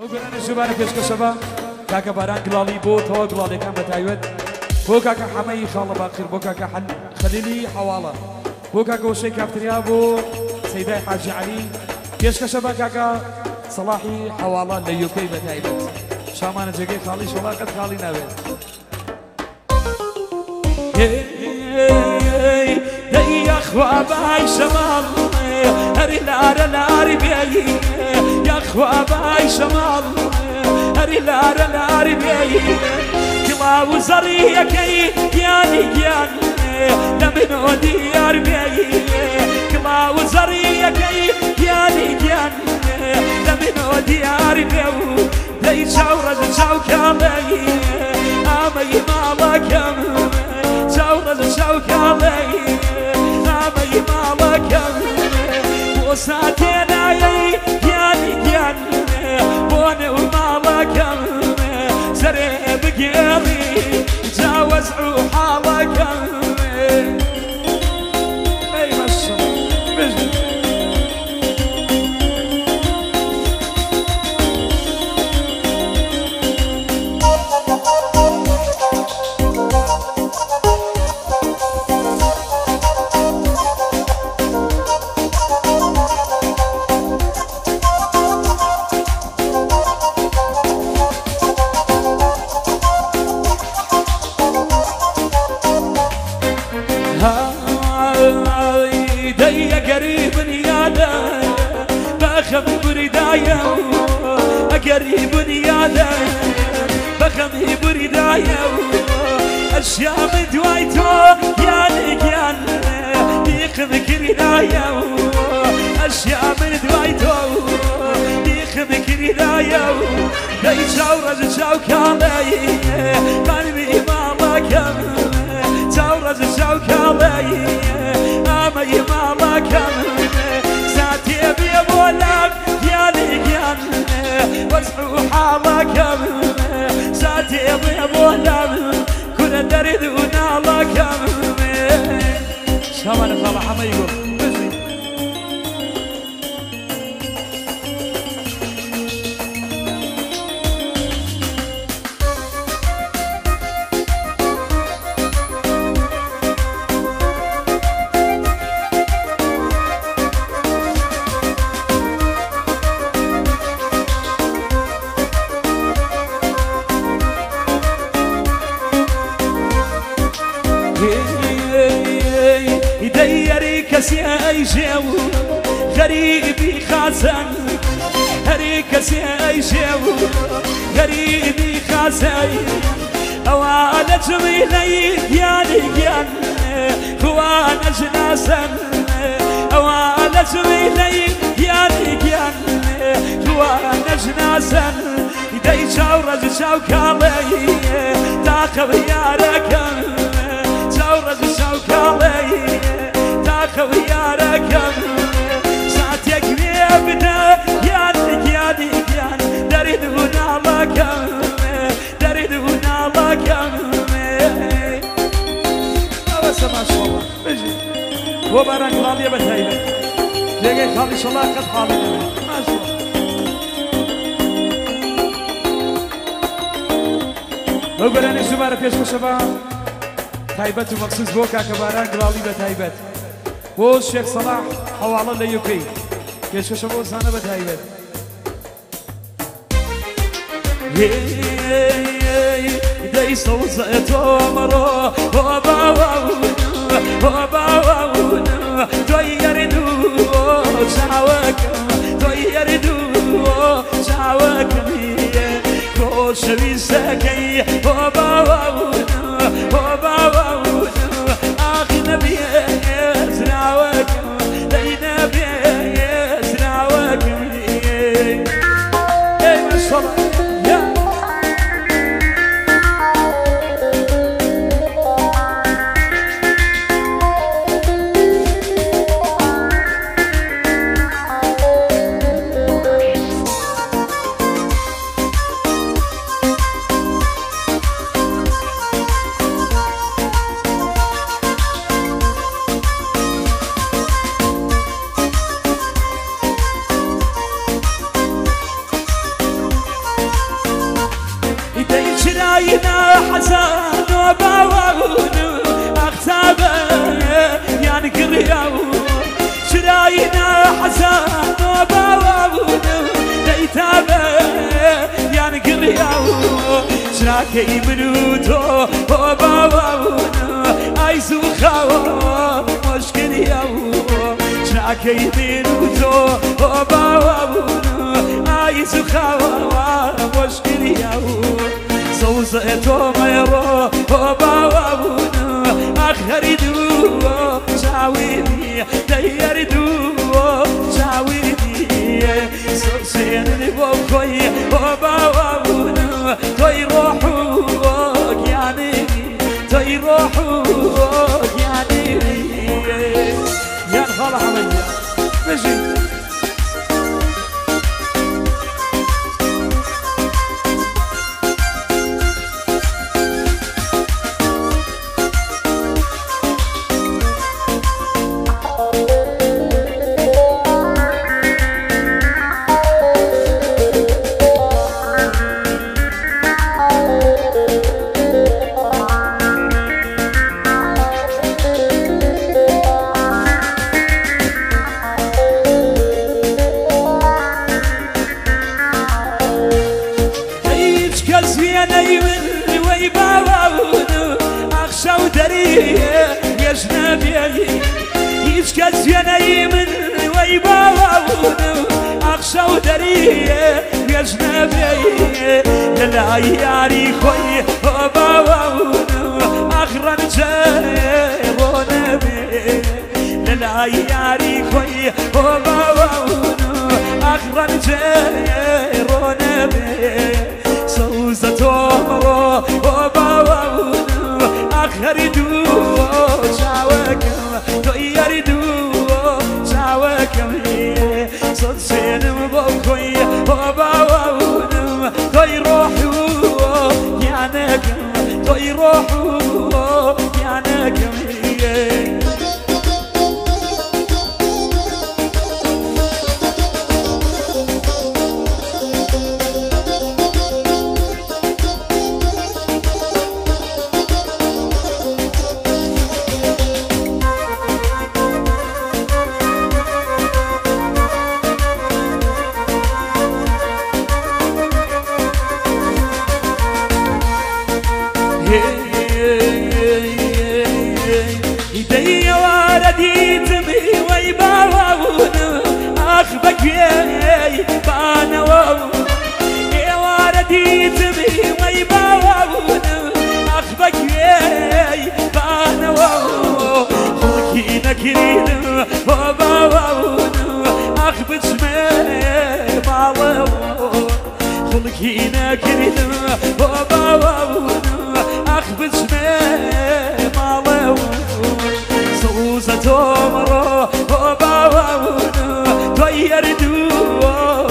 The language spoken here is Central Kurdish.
بگرن زبان پیشکشوا کاک باران گلالی بود هوا گلالی کم بتایید بو کاک حمایی خاله باخیر بو کاک خلیلی حواله بو کاک وشی کافتریا بو سیدای حاجی علی پیشکشوا کاک صلاحی حواله لیوکی بتایید شامان جگی خالی شلا قد خالی نبود يا اخواباي شمال هري لار لار بيي يا اخواباي شمال هري لار لار بيي كلا وزري كي ياني يان لمن ديار بيي كلا وزري كي ياني يان لمن ديار بيي دي شاورز شاو كامي امي مالك شاورز شاو كامي امي مالك وساتنا ياني يان بون ومالك سري بقيري جاوز حالك اي بس قريب يالا بخمي بردايا الشام دوايتو يالك يال يخم كردايا الشام دوايتو يخم كردايا داي شاورز شاو كالاي قلبي مالك شاورز شاو كالاي امي مالك ساتي بيبولك يالك يال واسحو حالك ساتي ضيب ولم كنا نريدنا لك شامان خالة حما يقول كسي جو غريبي خاسن كسي جو غريبي خاسن أوانا جميلي ياني يان خوانا جناسن أوانا جميلي ياني يان خوانا جناسن يدي شاورز شاو كالي تاخذ يارك شاورز شاو كالي تاخذ يارك ساعتك بيبنا يانك يانك يان دريدونا لك دريدونا لك بس ما شاء الله بيجي وبارك الله يا بتهيبه لقيت خالي شاء الله قد حالي ما شاء الله وبراني زمارة فيش شباب تايبت ومخصوص بوكا كباران قلالي بتهيبت بو الشيخ صلاح حواله ليوكي كيش شباب زانه بتهيبت داي صوصت عمره تغيردو شعوك كوش بيساكي اخي نبي يسرعوك لي نبي يسرعوك اي ما شاء الله شراينا حسن وباون اختابه يعني كرياو شراينا حسن وباون ليتابه يعني كرياو شراكي منوتو وباون ايزو خاو مشكل ياو شراكي منوتو وباون ايزو خاو مشكل ياو صوصيتو ميرو وباون اخردو شاويني ديردو شاويني صوصيني بوكوي وباون توي روحوك يعني توي روحوك يعني يا الخالة حمية ماشي يشكت يناي من ويباون أخشى ودريه يا جنبي لا ياري خوي وباون أخرن جيرون بي لا ياري خوي وباون أخرن جيرون بي صوزة عمره وباون أخردو شاوكم يردو شاوكم صدسين بوكوي وباونم توي روحو يعنكم توي روحو يعنكم يدي واردي تبي ويباون اخبك ياي بانو يا واردي تبي ويباون اخبك ياي بانو خلقي نكرين وباون اخبك سمي باو خلقي نكرين وباون أخبز مالو صوصة عمره وباون توي يردو